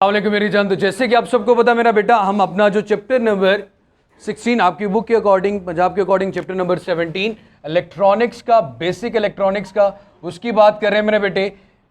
अस्सलामुअलैकुम मेरी जान। तो जैसे कि आप सबको पता मेरा बेटा, हम अपना जो चैप्टर नंबर 16 आपकी बुक के अकॉर्डिंग, पंजाब के अकॉर्डिंग चैप्टर नंबर 17 इलेक्ट्रॉनिक्स का, बेसिक इलेक्ट्रॉनिक्स का, उसकी बात कर रहे हैं मेरे बेटे।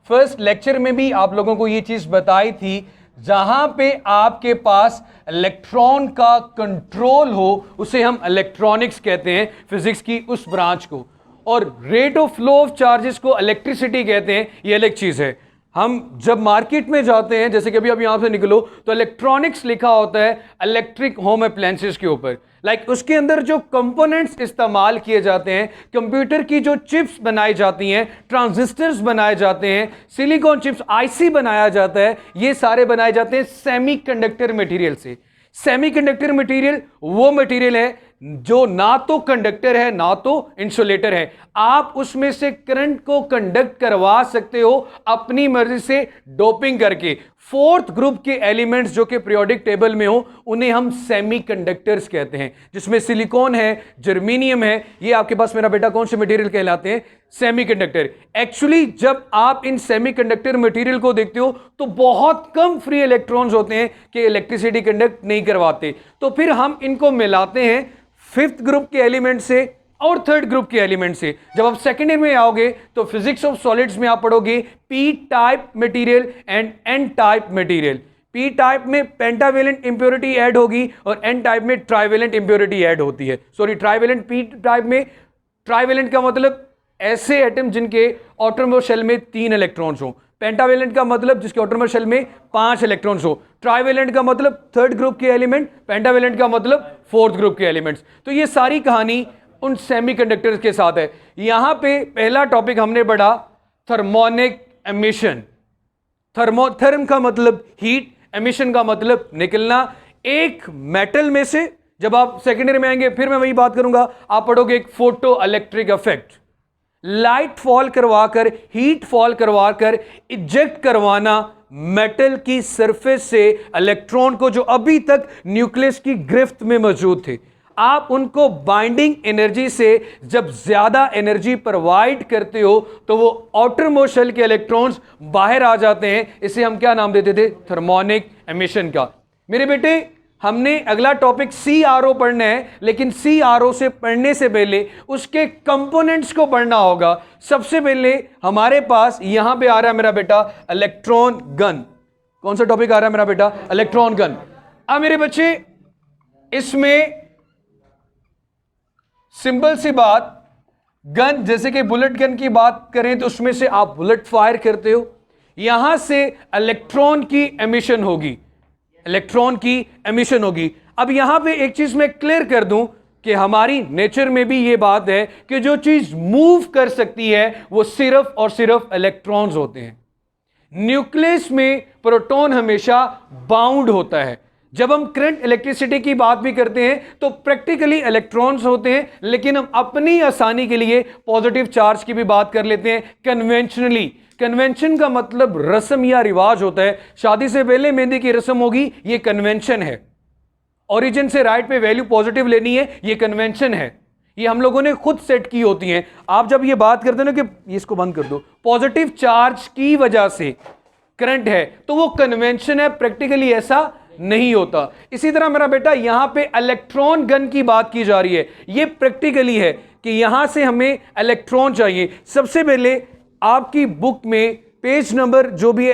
फर्स्ट लेक्चर में भी आप लोगों को ये चीज बताई थी, जहां पे आपके पास इलेक्ट्रॉन का कंट्रोल हो उसे हम इलेक्ट्रॉनिक्स कहते हैं, फिजिक्स की उस ब्रांच को। और rate of flow of charges को इलेक्ट्रिसिटी कहते हैं, ये अलग चीज है। हम जब मार्केट में जाते हैं, जैसे कि अभी आप यहां से निकलो तो इलेक्ट्रॉनिक्स लिखा होता है इलेक्ट्रिक होम अप्लायंसेस के ऊपर। लाइक उसके अंदर जो कंपोनेंट्स इस्तेमाल किए जाते हैं, कंप्यूटर की जो चिप्स बनाई जाती हैं, ट्रांजिस्टर्स बनाए जाते हैं, सिलिकॉन चिप्स, आईसी बनाया जाता है, ये सारे बनाए जाते हैं सेमीकंडक्टर मटेरियल से। सेमीकंडक्टर मटेरियल वो मटेरियल है जो ना तो कंडक्टर है ना तो इंसुलेटर है। आप उसमें से करंट को कंडक्ट करवा सकते हो अपनी मर्जी से डोपिंग करके। फोर्थ ग्रुप के एलिमेंट्स जो कि पीरियोडिक टेबल में हो उन्हें हम सेमीकंडक्टर्स कहते हैं, जिसमें सिलिकॉन है, जर्मेनियम है। ये आपके पास मेरा बेटा कौन से मटेरियल कहलाते हैं? सेमीकंडक्टर। एक्चुअली जब आप इन सेमीकंडक्टर मटेरियल को देखते हो तो बहुत कम फ्री इलेक्ट्रॉन्स होते हैं कि इलेक्ट्रिसिटी कंडक्ट नहीं करवाते। तो फिर हम इनको मिलाते हैं फिफ्थ ग्रुप के एलिमेंट से और थर्ड ग्रुप के एलिमेंट से। जब आप सेकेंड ईयर में आओगे तो फिजिक्स ऑफ सॉलिड्स में आप पढ़ोगे P type material and N type material. P type में पेंटावेलेंट इंप्योरिटी ऐड होगी और एन टाइप में ट्राइवेलेंट इंप्योरिटी ऐड होती है। सॉरी, ट्राइवेलेंट, पी टाइप में ट्राइवेलेंट का मतलब ऐसे एटम जिनके ऑटोनोमस शेल में 3 इलेक्ट्रॉन्स हो। पेंटावेलेंट का मतलब जिसके ऑटोनोमस शेल में 5 इलेक्ट्रॉन्स हो। ट्राइवेलेंट का मतलब थर्ड ग्रुप के एलिमेंट, पेंटावेलेंट का मतलब फोर्थ ग्रुप के एलिमेंट्स। तो ये सारी कहानी उन सेमीकंडक्टर्स के साथ है। यहां पे पहला टॉपिक हमने पढ़ा थर्मोनिक एमिशन। थर्म का मतलब हीट, एमिशन का मतलब निकलना। एक मेटल में से जब आप सेकेंड ईयर में आएंगे फिर मैं वही बात करूंगा, आप पढ़ोगे एक photo electric effect. Light fall करवाकर, हीट फॉल करवाकर इजेक्ट करवाना मेटल की सरफेस से इलेक्ट्रॉन को जो अभी तक न्यूक्लियस की गिरफ्त में मौजूद थे। आप उनको बाइंडिंग एनर्जी से जब ज्यादा एनर्जी प्रोवाइड करते हो तो वो आउटरमोस्ट शेल के इलेक्ट्रॉन्स बाहर आ जाते हैं। इसे हम क्या नाम देते थे? थर्मोनिक एमिशन का। मेरे बेटे, हमने अगला टॉपिक CRO पढ़ना है, लेकिन CRO से पढ़ने से पहले उसके कंपोनेंट्स को पढ़ना होगा। सबसे पहले हमारे पास यहां पे आ रहा है मेरा बेटा इलेक्ट्रॉन गन। कौन सा टॉपिक आ रहा है मेरा बेटा? Electron gun. अब मेरे बच्चे, इसमें सिंपल सी बात, गन जैसे कि बुलेट गन की बात करें तो उसमें से आप बुलेट फायर करते हो, यहां से इलेक्ट्रॉन की एमिशन होगी, इलेक्ट्रॉन की एमिशन होगी। अब यहां पे एक चीज मैं क्लियर कर दूं कि हमारी नेचर में भी ये बात है कि जो चीज मूव कर सकती है वो सिर्फ और सिर्फ इलेक्ट्रॉन्स होते हैं। न्यूक्लियस में प्रोटॉन हमेशा बाउंड होता है। जब हम करंट इलेक्ट्रिसिटी की बात भी करते हैं तो प्रैक्टिकली इलेक्ट्रॉन्स होते हैं, लेकिन हम अपनी आसानी के लिए पॉजिटिव चार्ज की भी बात कर लेते हैं कन्वेंशनली। कन्वेंशन का मतलब रस्म या रिवाज होता है। शादी से पहले मेहंदी की रस्म होगी, ये कन्वेंशन है। ओरिजिन से राइट पे वैल्यू पॉजिटिव लेनी है, ये कन्वेंशन है। ये हम लोगों ने खुद सेट की होती हैं। आप जब ये बात करते हो ना कि इसको बंद कर दो, पॉजिटिव चार्ज की वजह से करंट है, तो वो कन्वेंशन है, प्रैक्टिकली ऐसा नहीं होता। इसी तरह मेरा बेटा, यहां पे इलेक्ट्रॉन गन की बात की जा रही है, ये प्रैक्टिकली है कि यहां से हमें इलेक्ट्रॉन चाहिए। सबसे पहले आपकी बुक में पेज नंबर जो भी है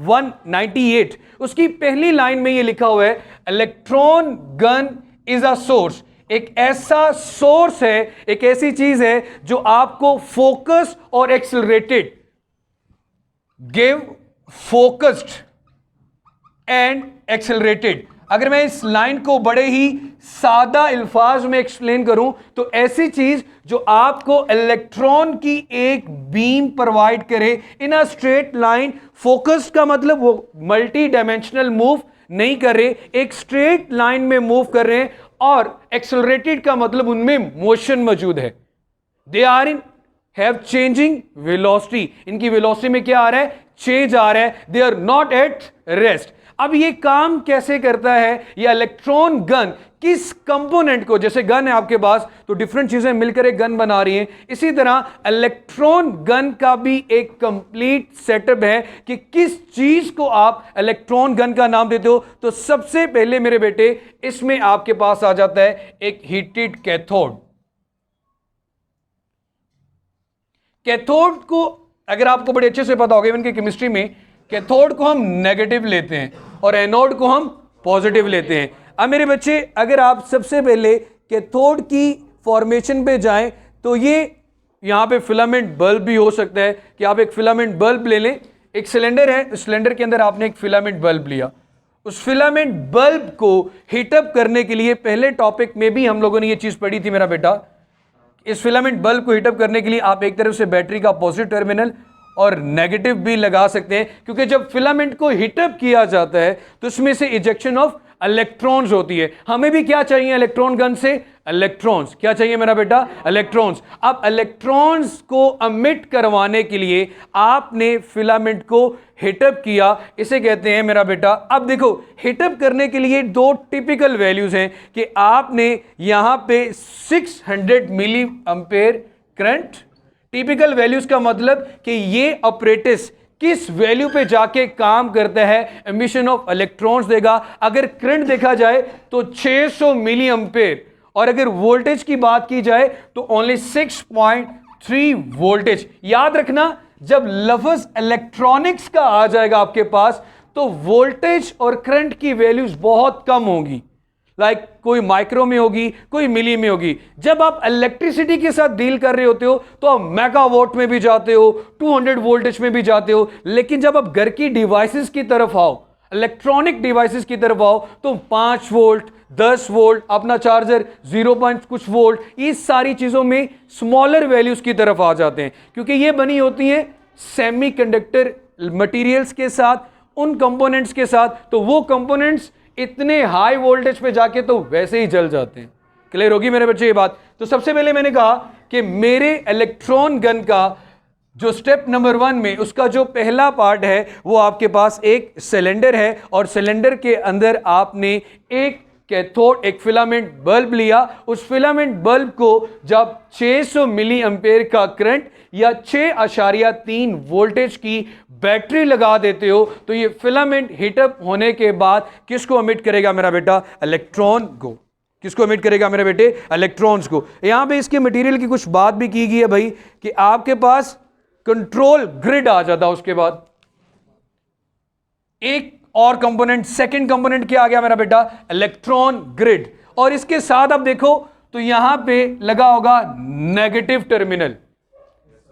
198, उसकी पहली लाइन में ये लिखा हुआ है electron gun is a source. एक ऐसा सोर्स है, एक ऐसी चीज है जो आपको फोकस और accelerated, give focused and accelerated. अगर मैं इस लाइन को बड़े ही सादा अल्फाज में एक्सप्लेन करूं तो ऐसी चीज जो आपको इलेक्ट्रॉन की एक बीम प्रोवाइड करे इन अ स्ट्रेट लाइन। फोकस्ड का मतलब वो मल्टी डायमेंशनल मूव नहीं कर रहे, एक स्ट्रेट लाइन में मूव कर रहे हैं। और एक्सेलरेटेड का मतलब उनमें मोशन मौजूद है, they are in have changing velocity, इनकी वेलोसिटी में क्या आ रहा है, चेंज आ रहा है, they are not at rest. अब ये काम कैसे करता है, ये इलेक्ट्रॉन गन किस कंपोनेंट को, जैसे गन है आपके पास तो डिफरेंट चीजें मिलकर एक गन बना रही हैं, इसी तरह इलेक्ट्रॉन गन का भी एक कंप्लीट सेटअप है कि किस चीज को आप इलेक्ट्रॉन गन का नाम देते हो। तो सबसे पहले मेरे बेटे इसमें आपके पास आ जाता है एक हीटेड कैथोड। कैथोड को अगर आपको बड़े अच्छे से पता होगा, इवन की केमिस्ट्री में कैथोड को हम नेगेटिव लेते हैं और एनोड को हम पॉजिटिव लेते हैं। अब मेरे बच्चे अगर आप सबसे पहले कैथोड की फॉर्मेशन पे जाएं तो ये यहां पे फिलामेंट बल्ब भी हो सकता है कि आप एक फिलामेंट बल्ब ले लें, एक सिलेंडर है, उस सिलेंडर के अंदर आपने एक फिलामेंट बल्ब लिया, उस फिलामेंट बल्ब को हीटअप करने के लिए पहले टॉपिक में भी हम लोगों ने ये चीज पढ़ी थी मेरा बेटा, इस फिलामेंट बल्ब को हीटअप करने के लिए आप एक तरफ से बैटरी का पॉजिटिव टर्मिनल और नेगेटिव भी लगा सकते हैं, क्योंकि जब फिलामेंट को हीटअप किया जाता है तो उसमें से इजेक्शन ऑफ इलेक्ट्रॉन्स होती है। हमें भी क्या चाहिए इलेक्ट्रॉन गन से, इलेक्ट्रॉन्स। क्या चाहिए मेरा बेटा, इलेक्ट्रॉन्स। अब इलेक्ट्रॉन्स को एमिट करवाने के लिए आपने फिलामेंट को हीटअप किया, इसे कहते हैं मेरा बेटा। अब देखो हीटअप करने के लिए दो टिपिकल वैल्यूज हैं कि आपने यहां पे 600 milli ampere current, typical values का मतलब कि ये ऑपरेटिस किस वैल्यू पे जाके काम करता है, एमिशन ऑफ इलेक्ट्रॉन्स देगा। अगर करंट देखा जाए तो 600 मिली एम्पेयर, और अगर वोल्टेज की बात की जाए तो ओनली 6.3 वोल्टेज। याद रखना जब लफ्ज इलेक्ट्रॉनिक्स का आ जाएगा आपके पास तो वोल्टेज और करंट की वैल्यूज बहुत कम होंगी, लाइक कोई माइक्रो में होगी, कोई मिली में होगी। जब आप इलेक्ट्रिसिटी के साथ डील कर रहे होते हो तो आप मेगावाट में भी जाते हो, 200 वोल्टेज में भी जाते हो, लेकिन जब आप घर की डिवाइसेस की तरफ आओ, इलेक्ट्रॉनिक डिवाइसेस की तरफ आओ तो 5 वोल्ट, 10 वोल्ट, अपना चार्जर 0. कुछ वोल्ट, इस सारी चीजों में स्मॉलर वैल्यूज की तरफ आ जाते हैं, क्योंकि ये बनी होती है सेमीकंडक्टर मटेरियल्स के साथ, उन कंपोनेंट्स के साथ, तो वो कंपोनेंट्स इतने हाई वोल्टेज पे जाके तो वैसे ही जल जाते हैं। क्लियर होगी मेरे बच्चे ये बात। तो सबसे पहले मैंने कहा कि मेरे इलेक्ट्रॉन गन का जो स्टेप नंबर 1 में उसका जो पहला पार्ट है वो आपके पास एक सिलेंडर है, और सिलेंडर के अंदर आपने एक कैथोड, एक फिलामेंट बल्ब लिया। उस फिलामेंट बल्ब को जब 600 मिली एम्पेयर का करंट या 6.3 वोल्टेज की बैटरी लगा देते हो तो ये फिलामेंट हीटअप होने के बाद किसको एमिट करेगा मेरा बेटा, इलेक्ट्रॉन को। किसको एमिट करेगा मेरे बेटे, इलेक्ट्रॉन्स को। यहां पे इसके मटेरियल की कुछ बात भी की गई है भाई कि आपके पास कंट्रोल ग्रिड आ जाता, उसके बाद एक और कंपोनेंट, सेकंड कंपोनेंट क्या आ गया मेरा बेटा, इलेक्ट्रॉन ग्रिड। और इसके साथ आप देखो तो यहां पे लगा होगा नेगेटिव टर्मिनल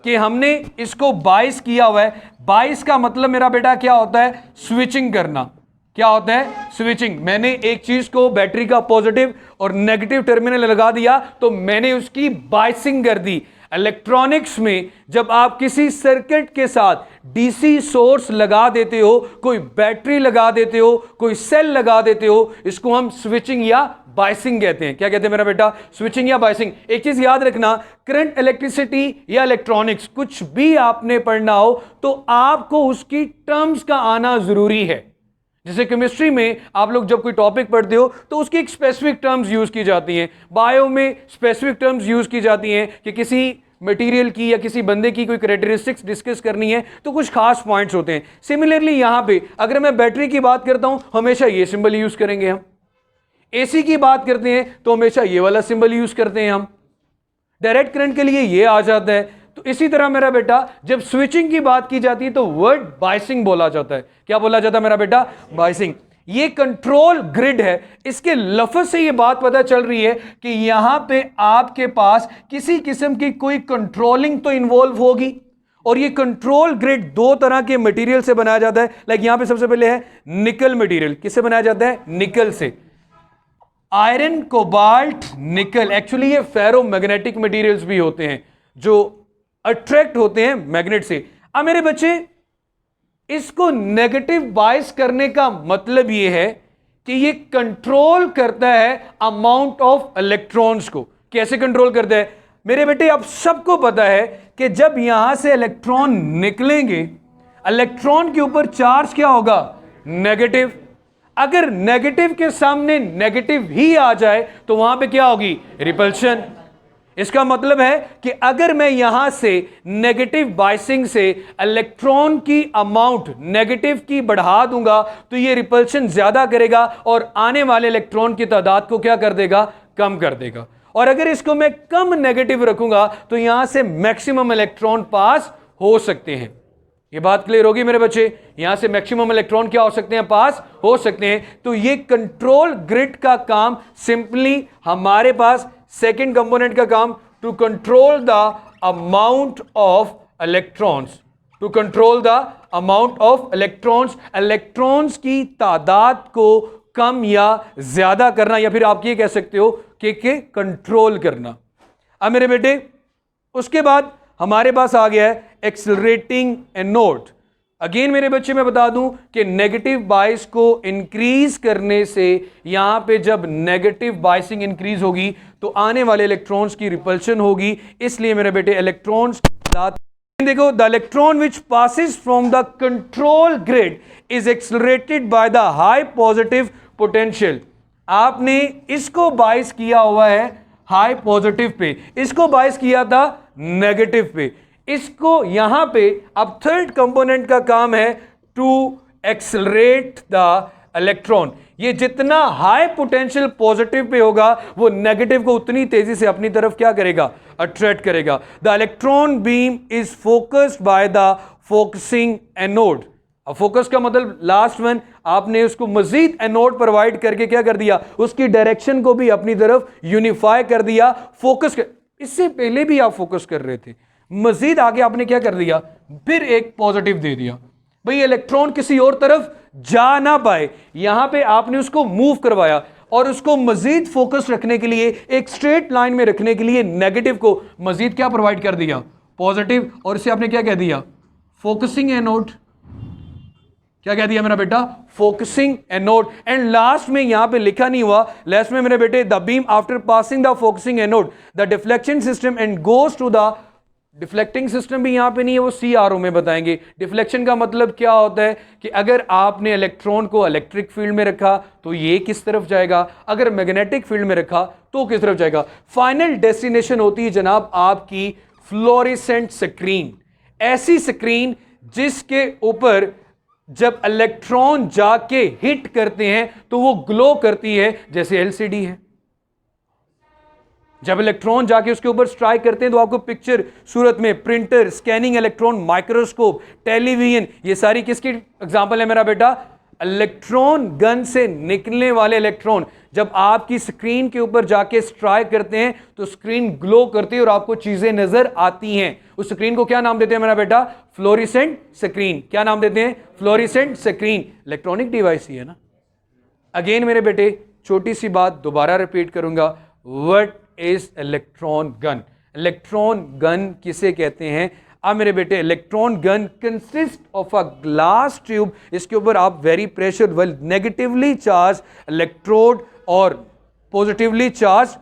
कि हमने इसको बाइस किया हुआ है। बाइस का मतलब मेरा बेटा क्या होता है, स्विचिंग करना। क्या होता है, स्विचिंग। मैंने एक चीज को बैटरी का पॉजिटिव और नेगेटिव टर्मिनल लगा दिया तो मैंने उसकी बाइसिंग कर दी। इलेक्ट्रॉनिक्स में जब आप किसी सर्किट के साथ डीसी सोर्स लगा देते हो, कोई बैटरी लगा देते हो, कोई सेल लगा देते हो, इसको हम स्विचिंग या बाइसिंग कहते हैं। क्या कहते हैं मेरा बेटा, स्विचिंग या बाइसिंग। एक चीज याद रखना, करंट, इलेक्ट्रिसिटी या इलेक्ट्रॉनिक्स कुछ भी आपने पढ़ना हो तो आपको उसकी टर्म्स का आना जरूरी है। जैसे केमिस्ट्री में आप लोग जब कोई टॉपिक पढ़ते हो तो उसकी एक स्पेसिफिक टर्म्स यूज की जाती हैं, बायो में स्पेसिफिक टर्म्स यूज की जाती हैं कि किसी मटेरियल की या किसी बंदे की कोई कैरेक्टरिस्टिक्स डिस्कस करनी है तो कुछ खास पॉइंट्स होते हैं। सिमिलरली यहां पे अगर मैं बैटरी की बात करता हूं हमेशा ये सिंबल यूज करेंगे हम, एसी की बात करते हैं तो हमेशा ये वाला सिंबल यूज करते हैं हम, डायरेक्ट करंट के लिए ये आ जाता है। तो इसी तरह मेरा बेटा जब स्विचिंग की बात की जाती है तो वर्ड बाइसिंग बोला जाता है। क्या बोला जाता है मेरा बेटा, बाइसिंग। ये कंट्रोल ग्रिड है। इसके लफ्ज से ये बात पता चल रही है कि यहां पे आपके पास किसी किस्म की कोई कंट्रोलिंग तो इन्वॉल्व होगी, और ये कंट्रोल ग्रिड दो तरह के मटेरियल से बनाया जाता है। लाइक यहां पे सबसे पहले है निकल मटेरियल। किससे बनाया जाता है, निकल से। आयरन, कोबाल्ट, निकल, एक्चुअली ये फेरो मैग्नेटिक मटेरियल्स भी होते हैं जो अट्रैक्ट होते हैं मैग्नेट से। अब मेरे बच्चे इसको नेगेटिव बाइस करने का मतलब यह है कि ये कंट्रोल करता है अमाउंट ऑफ इलेक्ट्रॉन्स को। कैसे कंट्रोल करता है, मेरे बेटे आप सबको पता है कि जब यहां से इलेक्ट्रॉन निकलेंगे, इलेक्ट्रॉन के ऊपर चार्ज क्या होगा? नेगेटिव। अगर नेगेटिव के सामने नेगेटिव ही आ जाए तो वहां पे क्या होगी? रिपल्शन। इसका मतलब है कि अगर मैं यहां से नेगेटिव बाइसिंग से इलेक्ट्रॉन की अमाउंट नेगेटिव की बढ़ा दूंगा तो ये रिपल्शन ज्यादा करेगा और आने वाले इलेक्ट्रॉन की तादाद को क्या कर देगा? कम कर देगा। और अगर इसको मैं कम नेगेटिव रखूंगा तो यहां से मैक्सिमम इलेक्ट्रॉन पास हो सकते हैं। ये बात क्लियर होगी मेरे बच्चे? यहां से मैक्सिमम इलेक्ट्रॉन क्या हो सकते हैं? पास हो सकते हैं। तो ये कंट्रोल ग्रिड का काम सिंपली हमारे पास सेकेंड कंपोनेंट का काम, to control the amount of electrons, to control the amount of electrons, electrons की तादाद को कम या ज्यादा करना, या फिर आप ये कह सकते हो कि कंट्रोल करना। अब मेरे बेटे उसके बाद हमारे पास आ गया है एक्सेलरेटिंग एनोड। अगेन मेरे बच्चे मैं बता दूं कि नेगेटिव बाइस को इंक्रीज करने से यहां पे जब नेगेटिव बाइसिंग इंक्रीज होगी तो आने वाले इलेक्ट्रॉन्स की रिपल्शन होगी। इसलिए मेरे बेटे इलेक्ट्रॉन्स देखो, the electron which passes from the control grid is accelerated by the high positive potential. आपने इसको बाइस किया हुआ है हाई पॉजिटिव पे, इसको बाइस किया था नेगेटिव पे। इसको यहां पे अब थर्ड कंपोनेंट का काम है टू एक्सेलरेट द इलेक्ट्रॉन। ये जितना हाई पोटेंशियल पॉजिटिव पे होगा वो नेगेटिव को उतनी तेजी से अपनी तरफ क्या करेगा? अट्रैक्ट करेगा। The electron beam is focused by the focusing anode. अब फोकस का मतलब लास्ट वन, आपने उसको मजीद एनोड प्रोवाइड करके क्या कर दिया? उसकी डायरेक्शन को भी अपनी तरफ यूनिफाई कर दिया। फोकस इससे पहले भी आप फोकस कर रहे थे, मजीद आगे आपने क्या कर दिया? फिर एक पॉजिटिव दे दिया। भाई इलेक्ट्रॉन किसी और तरफ जा ना पाए, यहां पे आपने उसको मूव करवाया और उसको मजीद फोकस रखने के लिए, एक स्ट्रेट लाइन में रखने के लिए नेगेटिव को मजीद क्या प्रोवाइड कर दिया? पॉजिटिव। और इसे आपने क्या कह दिया? Focusing anode. क्या कह दिया मेरा बेटा? Focusing anode. एंड लास्ट में यहां पे लिखा नहीं हुआ, लास्ट में मेरे बेटे the beam after passing the focusing anode the deflection system and goes to the, deflecting system भी यहां पे नहीं है, वो CRO में बताएंगे। डिफ्लेक्शन का मतलब क्या होता है कि अगर आपने इलेक्ट्रॉन को इलेक्ट्रिक फील्ड में रखा तो ये किस तरफ जाएगा, अगर मैग्नेटिक फील्ड में रखा तो किस तरफ जाएगा। फाइनल डेस्टिनेशन होती है जनाब आपकी फ्लोरेसेंट स्क्रीन। ऐसी स्क्रीन जिसके ऊपर जब इलेक्ट्रॉन जाके हिट करते हैं तो वो ग्लो करती है, जैसे LCD है। जब इलेक्ट्रॉन जाके उसके ऊपर स्ट्राइक करते हैं तो आपको पिक्चर सूरत में printer, scanning electron, microscope, television, ये सारी किसकी एग्जांपल है मेरा बेटा? इलेक्ट्रॉन गन से निकलने वाले इलेक्ट्रॉन जब आपकी स्क्रीन के ऊपर जाके स्ट्राइक करते हैं तो स्क्रीन ग्लो करती है और आपको चीजें नजर आती हैं। उस स्क्रीन को क्या नाम देते हैं मेरा बेटा? Fluorescent screen. क्या नाम देते हैं? Fluorescent screen. इलेक्ट्रॉनिक डिवाइस ही है ना। अगेन मेरे बेटे छोटी सी बात दोबारा रिपीट करूंगा, what is electron gun? Electron gun किसे कहते हैं? अब मेरे बेटे electron gun consist of a glass tube, इसके ऊपर आप very pressure well negatively charge electrode और पॉजिटिवली चार्ज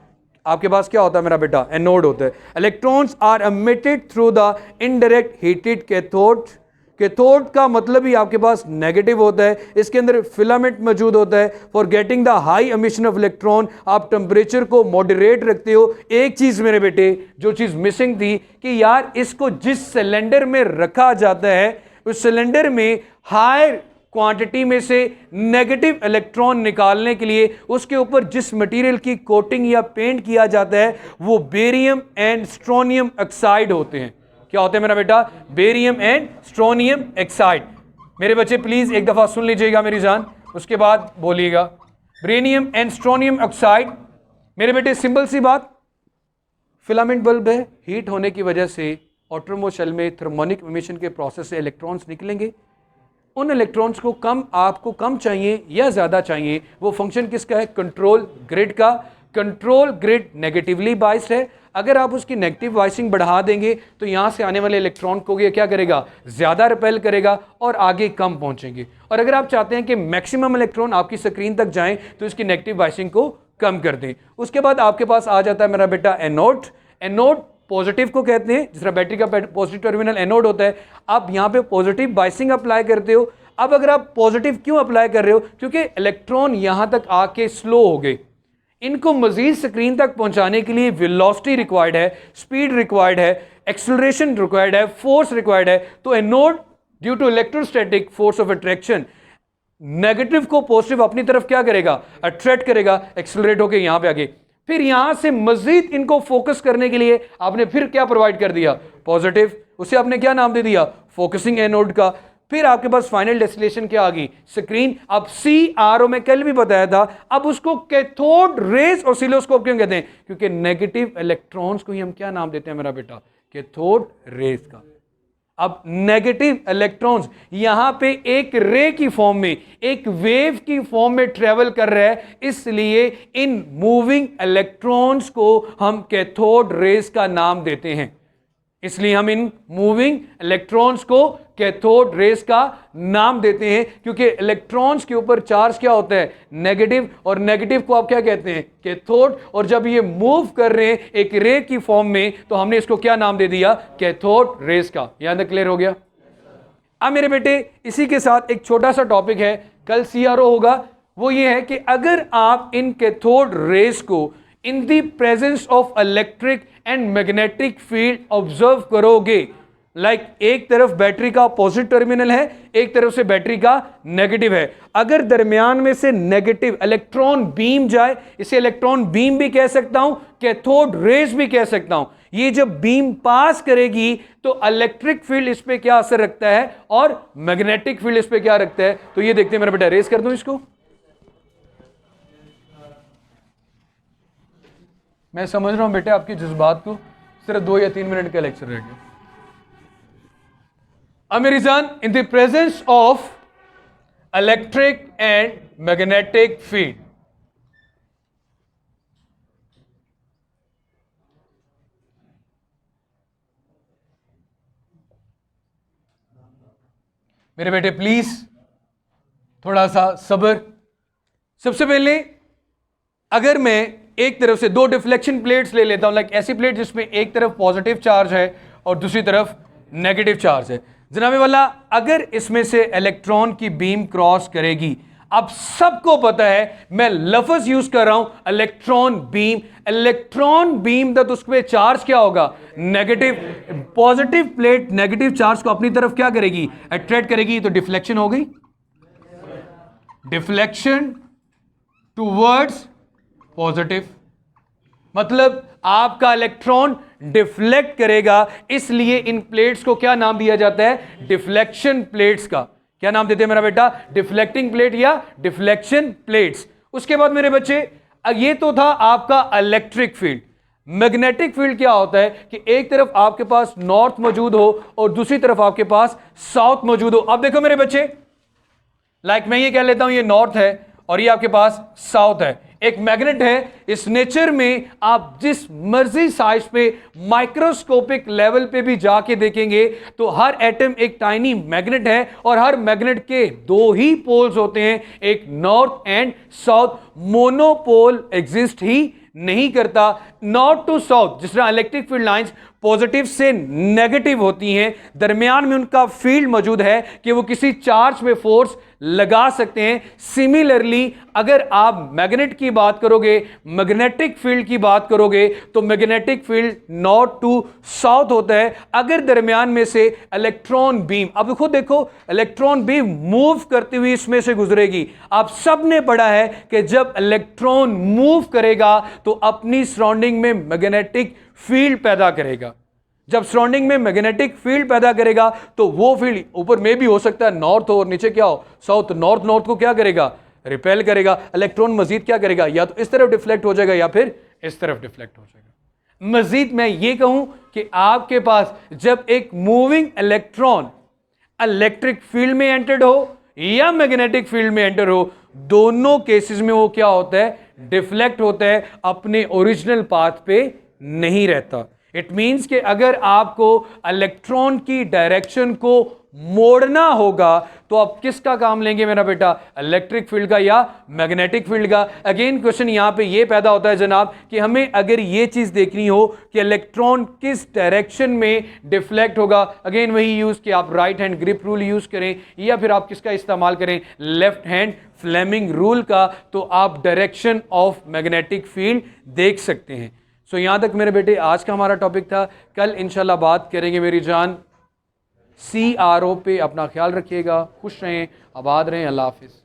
आपके पास क्या होता है मेरा बेटा? एनोड होता है। Electrons are emitted through the indirect heated cathode. Cathode का मतलब ही आपके पास नेगेटिव होता है, इसके अंदर फिलामेंट मौजूद होता है। For getting the high emission of electron आप टेम्परेचर को मॉडरेट रखते हो। एक चीज मेरे बेटे जो चीज मिसिंग थी कि यार इसको जिस सिलेंडर में रखा जाता है उस सिलेंडर में हाई क्वांटिटी में से नेगेटिव इलेक्ट्रॉन निकालने के लिए उसके ऊपर जिस मटेरियल की कोटिंग या पेंट किया जाता है वो बेरियम एंड स्ट्रोनियम ऑक्साइड होते हैं। क्या होते हैं मेरा बेटा? Barium and strontium oxide. मेरे बच्चे प्लीज एक दफा सुन लीजिएगा मेरी जान, उसके बाद बोलिएगा। बेरियम एंड स्ट्रोनियम ऑक्साइड मेरे बेटे सिंपल सी बात, फिलामेंट बल्ब है, हीट होने की वजह से ऑटोमोबाइल शेल में थर्मोनिक एमिशन के प्रोसेस से इलेक्ट्रॉन्स निकलेंगे। उन इलेक्ट्रॉन्स को कम आपको कम चाहिए या ज्यादा चाहिए, वो फंक्शन किसका है? कंट्रोल ग्रिड का। कंट्रोल ग्रिड नेगेटिवली बाइस्ड है, अगर आप उसकी नेगेटिव बाइसिंग बढ़ा देंगे तो यहां से आने वाले इलेक्ट्रॉन को ये क्या करेगा? ज्यादा रिपेल करेगा और आगे कम पहुंचेंगे। और अगर आप चाहते हैं कि मैक्सिमम इलेक्ट्रॉन आपकी स्क्रीन तक जाएं तो इसकी नेगेटिव बाइसिंग को कम कर दें। उसके बाद आपके पास आ जाता है मेरा बेटा एनोड। एनोड पॉजिटिव को कहते हैं, जिस तरह बैटरी का पॉजिटिव टर्मिनल एनोड होता है। आप यहां पे पॉजिटिव बाइसिंग अप्लाई करते हो। अब अगर आप पॉजिटिव क्यों अप्लाई कर रहे हो, क्योंकि इलेक्ट्रॉन यहां तक आके स्लो हो गए, इनको मजीद स्क्रीन तक पहुंचाने के लिए वेलोसिटी रिक्वायर्ड है, स्पीड रिक्वायर्ड है, एक्सेलरेशन रिक्वायर्ड है, फोर्स रिक्वायर्ड है। तो anode due to electrostatic force of attraction negative को पॉजिटिव अपनी तरफ क्या करेगा, अट्रैक्ट करेगा, एक्सेलरेट होकर यहां पे आगे। फिर यहां से मजीद इनको फोकस करने के लिए आपने फिर क्या प्रोवाइड कर दिया, पॉजिटिव। उसे आपने क्या नाम दे दिया, फोकसिंग एनोड का। फिर आपके पास फाइनल डेस्टिनेशन क्या आ गई, स्क्रीन। अब CRO में कल भी बताया था, अब उसको कैथोड रेज ऑसिलोस्कोप क्यों कहते हैं, क्योंकि नेगेटिव इलेक्ट्रॉन्स को ही हम क्या नाम देते हैं मेरा बेटा, कैथोड रेज का। अब नेगेटिव इलेक्ट्रॉन्स यहां पे एक रे की फॉर्म में, एक वेव की फॉर्म में ट्रेवल कर रहा है, इसलिए इन मूविंग इलेक्ट्रॉन्स को हम कैथोड रेज का नाम देते हैं। इसलिए हम इन मूविंग इलेक्ट्रॉन्स को कैथोड रेज का नाम देते हैं, क्योंकि इलेक्ट्रॉन्स के ऊपर चार्ज क्या होता है, नेगेटिव, और नेगेटिव को आप क्या कहते हैं, कैथोड। और जब ये मूव कर रहे हैं एक रे की फॉर्म में, तो हमने इसको क्या नाम दे दिया, कैथोड रेज का। यहां तक क्लियर हो गया। अब मेरे बेटे इसी के साथ एक छोटा सा टॉपिक है, कल CRO होगा, वो ये है कि अगर आप इन कैथोड रेज को in the presence of electric and magnetic field observe करोगे, लाइक एक तरफ बैटरी का पॉजिटिव टर्मिनल है, एक तरफ से बैटरी का नेगेटिव है, अगर दरमियान में से नेगेटिव इलेक्ट्रॉन बीम जाए, इसे इलेक्ट्रॉन बीम भी कह सकता हूं, कैथोड रेज भी कह सकता हूं। ये जब बीम पास करेगी तो इलेक्ट्रिक फील्ड इस पे क्या असर रखता है और मैग्नेटिक फील्ड इस पे क्या रखता है, तो ये देखते हैं मेरा बेटा, रेज कर दूं इसको। मैं समझ रहा हूं बेटे आपकी जज्बात को, सिर्फ 2 या 3 मिनट का लेक्चर रह गया। American in the presence of electric and magnetic field, मेरे बेटे प्लीज थोड़ा सा सब्र। सबसे पहले अगर मैं एक तरफ से 2 डिफ्लेक्शन प्लेट्स ले लेता हूं, लाइक ऐसी प्लेट जिसमें एक तरफ पॉजिटिव चार्ज है और दूसरी तरफ नेगेटिव चार्ज है, जनाबे वाला अगर इसमें से इलेक्ट्रॉन की बीम क्रॉस करेगी, अब सबको पता है मैं लफ्ज यूज कर रहा हूं इलेक्ट्रॉन बीम। इलेक्ट्रॉन बीम तो उस पर चार्ज क्या होगा, negative. Positive plate negative charge को अपनी तरफ क्या करेगी, अट्रैक्ट करेगी, तो डिफ्लेक्शन हो गई, डिफ्लेक्शन टूवर्ड्स पॉजिटिव। मतलब आपका इलेक्ट्रॉन डिफ्लेक्ट करेगा, इसलिए इन प्लेट्स को क्या नाम दिया जाता है, डिफ्लेक्शन प्लेट्स का। क्या नाम देते हैं मेरा बेटा, डिफ्लेक्टिंग प्लेट या डिफ्लेक्शन प्लेट्स। उसके बाद मेरे बच्चे, ये तो था आपका इलेक्ट्रिक फील्ड। मैग्नेटिक फील्ड क्या होता है कि एक तरफ आपके पास नॉर्थ मौजूद हो और दूसरी तरफ आपके पास साउथ मौजूद हो। अब देखो मेरे बच्चे, लाइक मैं ये कह लेता हूं ये नॉर्थ है और ये आपके पास साउथ है। एक मैग्नेट है, इस नेचर में आप जिस मर्जी साइज पे माइक्रोस्कोपिक लेवल पे भी जाके देखेंगे तो हर एटम एक टाइनी मैग्नेट है और हर मैग्नेट के 2 ही पोल्स होते हैं, एक north and south. Monopole exist ही नहीं करता। नॉर्थ टू साउथ जिस तरह इलेक्ट्रिक फील्ड लाइंस पॉजिटिव से नेगेटिव होती हैं, दरमियान में उनका फील्ड मौजूद है कि वो किसी चार्ज पे फोर्स लगा सकते हैं। सिमिलरली अगर आप मैग्नेट की बात करोगे, मैग्नेटिक फील्ड की बात करोगे, तो magnetic field north to south होता है। अगर दरमियान में से इलेक्ट्रॉन बीम, अब खुद देखो इलेक्ट्रॉन बीम मूव करती हुई इसमें से गुजरेगी। आप सब ने पढ़ा है कि जब इलेक्ट्रॉन मूव करेगा तो अपनी सराउंडिंग में मैग्नेटिक फील्ड पैदा करेगा। जब सराउंडिंग में मैग्नेटिक फील्ड पैदा करेगा तो वो फील्ड ऊपर में भी हो सकता है नॉर्थ हो और नीचे क्या हो, साउथ। नॉर्थ नॉर्थ को क्या करेगा, रिपेल करेगा। इलेक्ट्रॉन मजीद क्या करेगा, या तो इस तरफ डिफ्लेक्ट हो जाएगा या फिर इस तरफ डिफ्लेक्ट हो जाएगा। मजीद मैं ये कहूं कि आपके पास जब एक मूविंग इलेक्ट्रॉन इलेक्ट्रिक फील्ड में एंटर्ड हो या मैग्नेटिक फील्ड में एंटर हो, दोनों केसेस में वो क्या होता है, डिफ्लेक्ट होता है, अपने ओरिजिनल पाथ पे नहीं रहता। इट मीन्स कि अगर आपको इलेक्ट्रॉन की डायरेक्शन को मोड़ना होगा तो आप किसका काम लेंगे मेरा बेटा, इलेक्ट्रिक फील्ड का या मैग्नेटिक फील्ड का। अगेन क्वेश्चन यहां पे ये पैदा होता है जनाब कि हमें अगर ये चीज देखनी हो कि इलेक्ट्रॉन किस डायरेक्शन में डिफ्लेक्ट होगा, अगेन वही यूज कि आप right hand grip rule use करें या फिर आप किसका इस्तेमाल करें, लेफ्ट हैंड फ्लेमिंग रूल का, तो आप डायरेक्शन ऑफ मैग्नेटिक फील्ड देख सकते हैं। सो यहां तक मेरे बेटे आज का हमारा टॉपिक था। कल इंशाल्लाह बात करेंगे मेरी जान CRO पे। अपना ख्याल रखिएगा, खुश रहें, आबाद रहें, अल्लाह हाफिज़।